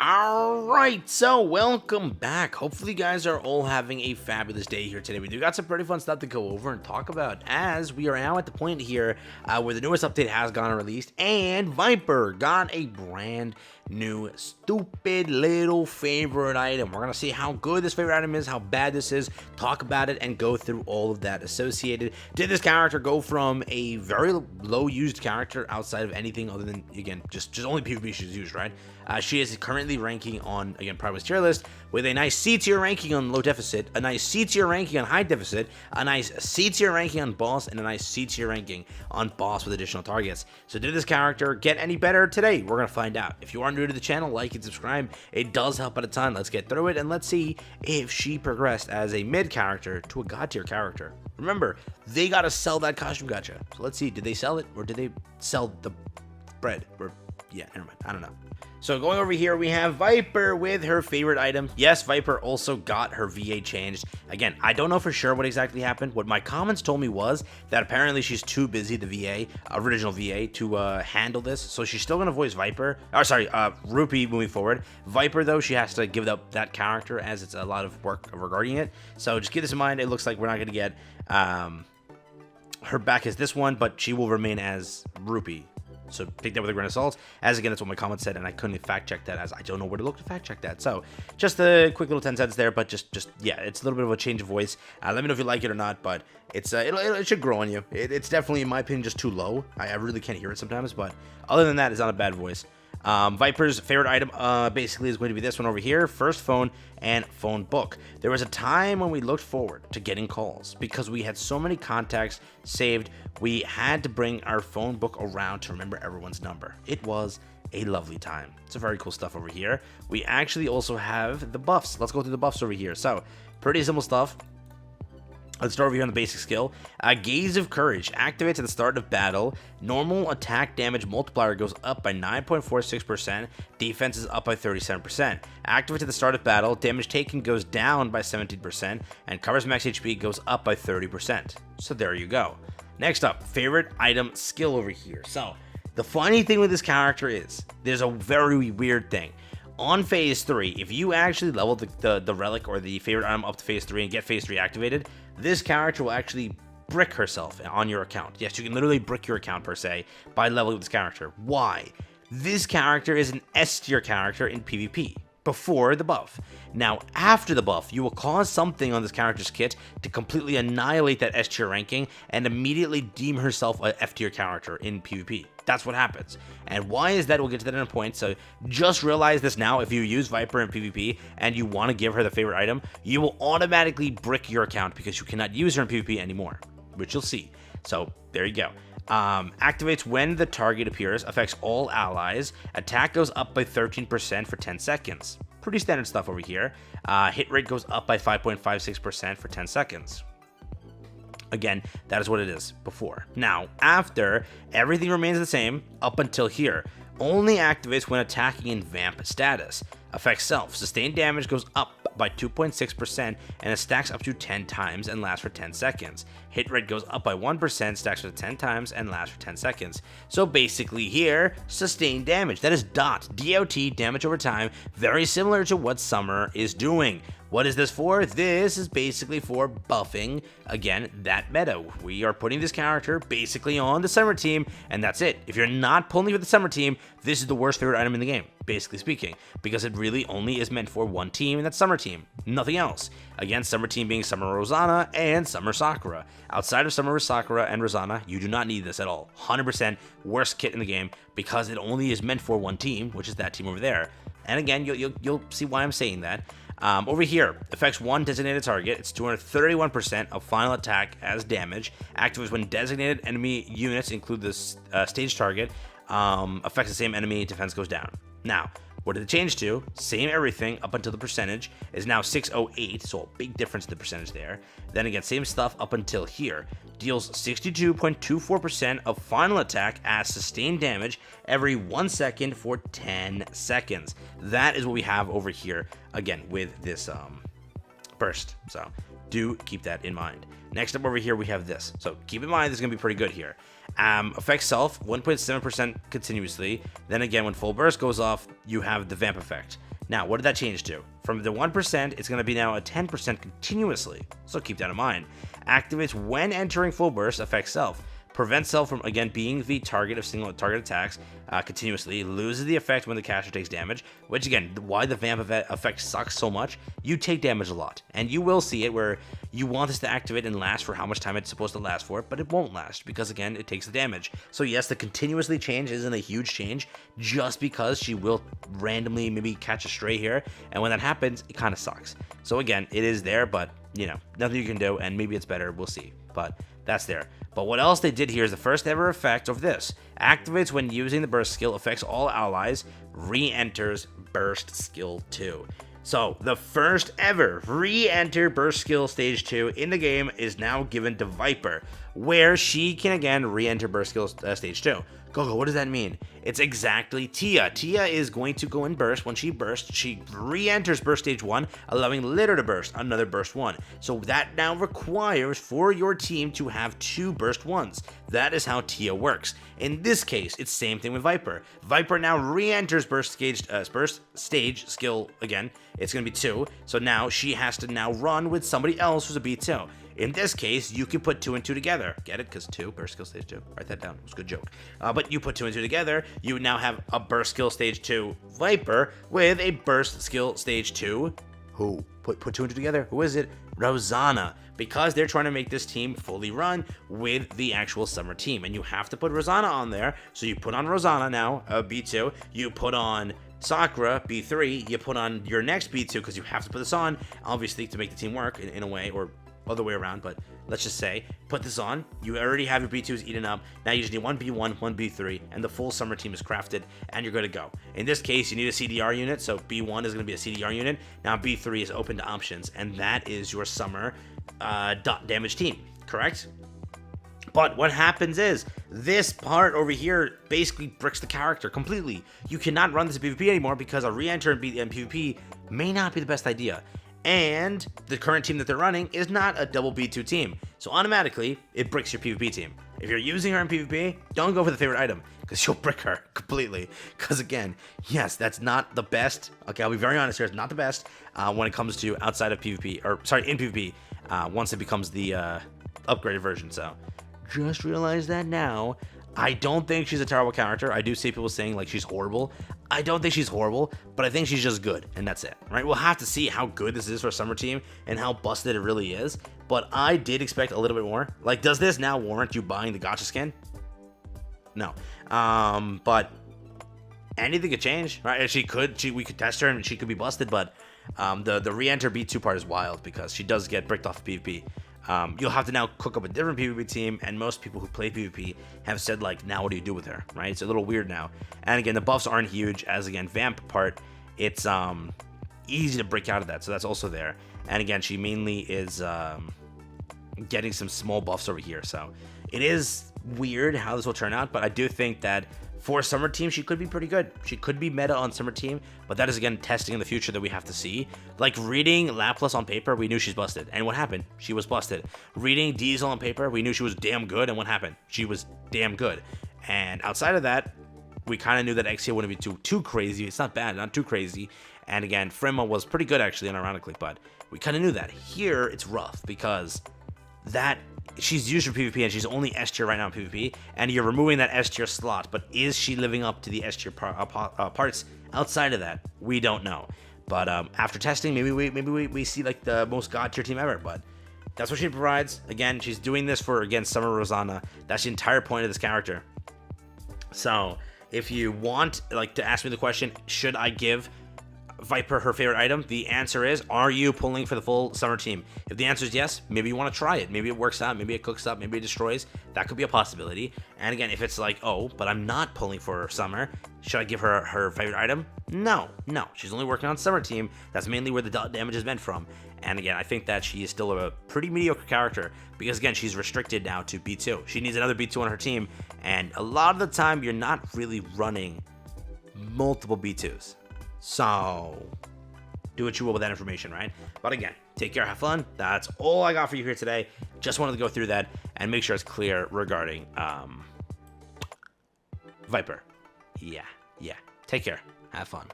Alright, so welcome back. Hopefully you guys are all having a fabulous day here today. We do got some pretty fun stuff to go over and talk about, as we are now at the point here where the newest update has gone and released, and Viper got a brand new stupid little favorite item. We're gonna see how good this favorite item is, how bad this is, talk about it, and go through all of that associated. Did this character go from a very low used character outside of anything other than, again, just only PvP she's used, right? She is currently ranking on, again, Primus tier list with a nice C tier ranking on low deficit, a nice C tier ranking on high deficit, a nice C tier ranking on boss, and a nice C tier ranking on boss with additional targets. So did this character get any better today? We're gonna find out. If you are new to the channel, like and subscribe. It does help out a ton. Let's get through it and let's see if she progressed as a mid character to a god tier character. Remember, they gotta sell that costume gacha. So let's see, did they sell it or did they sell the bread? Or yeah, never mind. I don't know. So going over here, we have Viper with her favorite item. Yes, Viper also got her VA changed. Again, I don't know for sure what exactly happened. What my comments told me was that apparently she's too busy, the VA, original VA, to handle this. So she's still going to voice Viper, or sorry, Rupee moving forward. Viper, though, she has to give up that character as it's a lot of work regarding it. So just keep this in mind. It looks like we're not going to get her back as this one, but she will remain as Rupee. So take that with a grain of salt, as again, that's what my comment said, and I couldn't fact check that, as I don't know where to look to fact check that. So just a quick little 10 cents there, but just yeah, it's a little bit of a change of voice. Let me know if you like it or not, but it's it should grow on you. It's definitely, in my opinion, just too low. I really can't hear it sometimes, but other than that, it's not a bad voice. Viper's favorite item basically is going to be this one over here: first phone and phone book. There was a time when we looked forward to getting calls because we had so many contacts saved. We had to bring our phone book around to remember everyone's number. It was a lovely time. It's a very cool stuff over here. We actually also have the buffs. Let's go through the buffs over here. So pretty simple stuff. Let's start over here on the basic skill. Gaze of Courage activates at the start of battle. Normal attack damage multiplier goes up by 9.46%. Defense is up by 37%. Activates at the start of battle. Damage taken goes down by 17%. And covers max HP goes up by 30%. So there you go. Next up, favorite item skill over here. So the funny thing with this character is there's a very weird thing. On phase 3, if you actually level the relic or the favorite item up to phase 3 and get phase 3 activated, this character will actually brick herself on your account. Yes, you can literally brick your account per se by leveling this character. Why? This character is an S tier character in PvP before the buff. Now, after the buff, you will cause something on this character's kit to completely annihilate that S tier ranking and immediately deem herself a F tier character in PvP. That's what happens. And why is that? We'll get to that in a point. So just realize this now. If you use Viper in PvP and you want to give her the favorite item, you will automatically brick your account because you cannot use her in PvP anymore, which you'll see. So there you go. Activates when the target appears, affects all allies. Attack goes up by 13% for 10 seconds. Pretty standard stuff over here. Hit rate goes up by 5.56% for 10 seconds. Again, that is what it is before. Now, after, everything remains the same up until here. Only activates when attacking in Vamp status. Affects self. Sustained damage goes up by 2.6% and it stacks up to 10 times and lasts for 10 seconds. Hit rate goes up by 1%, stacks for 10 times and lasts for 10 seconds. So basically here, sustained damage. That is DOT, damage over time, very similar to what Summer is doing. What is this for? This is basically for buffing, again, that meta. We are putting this character basically on the Summer team, and that's it. If you're not pulling for the Summer team, this is the worst favorite item in the game, basically speaking, because it really only is meant for one team, and that's Summer team, nothing else. Again, Summer team being Summer Rosanna and Summer Sakura. Outside of Summer Sakura and Rosanna, you do not need this at all. 100% worst kit in the game, because it only is meant for one team, which is that team over there. And again, you'll see why I'm saying that. Over here, affects one designated target. It's 231% of final attack as damage. Activates when designated enemy units include the stage target. Affects the same enemy, defense goes down. Now, what did it change to? Same everything up until the percentage is now 608, so a big difference in the percentage there. Then again, same stuff up until here. Deals 62.24% of final attack as sustained damage every 1 second for 10 seconds. That is what we have over here, again, with this burst. So do keep that in mind. Next up over here, we have this. So keep in mind, this is going to be pretty good here. Affects self 1.7% continuously. Then again, when full burst goes off, you have the vamp effect. Now, what did that change to? From the 1%, it's going to be now a 10% continuously. So keep that in mind. Activates when entering full burst, affects self. Prevents self from, again, being the target of single target attacks continuously. Loses the effect when the caster takes damage, which, again, why the vamp effect sucks so much. You take damage a lot, and you will see it where you want this to activate and last for how much time it's supposed to last for, but it won't last because, again, it takes the damage. So, yes, the continuously change isn't a huge change just because she will randomly maybe catch a stray here, and when that happens, it kind of sucks. So, again, it is there, but, you know, nothing you can do, and maybe it's better. We'll see, but that's there. But what else they did here is the first ever effect of this. Activates when using the burst skill, affects all allies, re-enters burst skill 2. So the first ever re-enter burst skill stage 2 in the game is now given to Viper, where she can again re-enter burst skill stage 2. Gogo, what does that mean? It's exactly Tia. Tia is going to go in burst. When she bursts, she re-enters burst stage 1, allowing Litter to burst, another burst 1. So that now requires for your team to have 2 burst 1s. That is how Tia works. In this case, it's same thing with Viper. Viper now re-enters burst stage skill again. It's going to be 2. So now she has to now run with somebody else who's a B2. In this case, you can put 2 and 2 together. Get it? Because 2, burst skill stage 2. Write that down. It was a good joke. But you put 2 and 2 together, you now have a burst skill stage 2 Viper with a burst skill stage 2. Who? Put 2 and 2 together? Who is it? Rosanna. Because they're trying to make this team fully run with the actual summer team. And you have to put Rosanna on there. So you put on Rosanna now, B2. You put on Sakura, B3. You put on your next B2 because you have to put this on, obviously, to make the team work in a way, or other way around, but let's just say, put this on, you already have your B2s eaten up, now you just need one B1, one B3, and the full summer team is crafted, and you're good to go. In this case, you need a CDR unit, so B1 is going to be a CDR unit, now B3 is open to options, and that is your summer dot damage team, correct? But what happens is, this part over here basically bricks the character completely. You cannot run this in PvP anymore because a re-enter in PvP may not be the best idea. And the current team that they're running is not a double B2 team. So automatically, it bricks your PvP team. If you're using her in PvP, don't go for the favorite item, because you'll brick her completely. Because again, yes, that's not the best. Okay, I'll be very honest here, it's not the best when it comes to outside of PvP, or sorry, in PvP, once it becomes the upgraded version. So just realize that now. I don't think she's a terrible character. I do see people saying like she's horrible. I don't think she's horrible, but I think she's just good, and that's it, right? We'll have to see how good this is for a summer team and how busted it really is, but I did expect a little bit more. Like, does this now warrant you buying the gacha skin? No. But anything could change, right? We could test her and she could be busted, but the re-enter B2 part is wild because she does get bricked off of PvP. You'll have to now cook up a different PvP team, and most people who play PvP have said, like, now what do you do with her, right? It's a little weird now. And again, the buffs aren't huge, as again, Vamp part, it's easy to break out of that, so that's also there. And again, she mainly is getting some small buffs over here, so it is weird how this will turn out, but I do think that for summer team, she could be pretty good. She could be meta on summer team, but that is again testing in the future that we have to see. Like reading Laplace on paper, we knew she's busted, and what happened? She was busted. Reading Diesel on paper, we knew she was damn good, and what happened? She was damn good. And outside of that, we kind of knew that Exia wouldn't be too crazy. It's not bad, not too crazy. And again, Frema was pretty good actually, unironically, but we kind of knew that. Here, it's rough because that she's used for PvP and she's only S tier right now in PvP, and you're removing that S tier slot, but is she living up to the S tier parts outside of that? We don't know. But after testing, maybe we see like the most god tier team ever, but that's what she provides. Again, she's doing this for, again, Summer Rosanna. That's the entire point of this character. So if you want like to ask me the question, should I give Viper her favorite item? The answer is, are you pulling for the full summer team? If the answer is yes, maybe you want to try it. Maybe it works out, maybe it cooks up, maybe it destroys. That could be a possibility. And again, if it's like, oh, but I'm not pulling for summer, should I give her her favorite item? No. She's only working on summer team. That's mainly where the damage is meant from. And again, I think that she is still a pretty mediocre character because, again, she's restricted now to B2. She needs another B2 on her team, and a lot of the time, you're not really running multiple B2s. So, do what you will with that information, right? But again, take care, have fun. That's all I got for you here today. Just wanted to go through that and make sure it's clear regarding Viper. Yeah. Take care, have fun.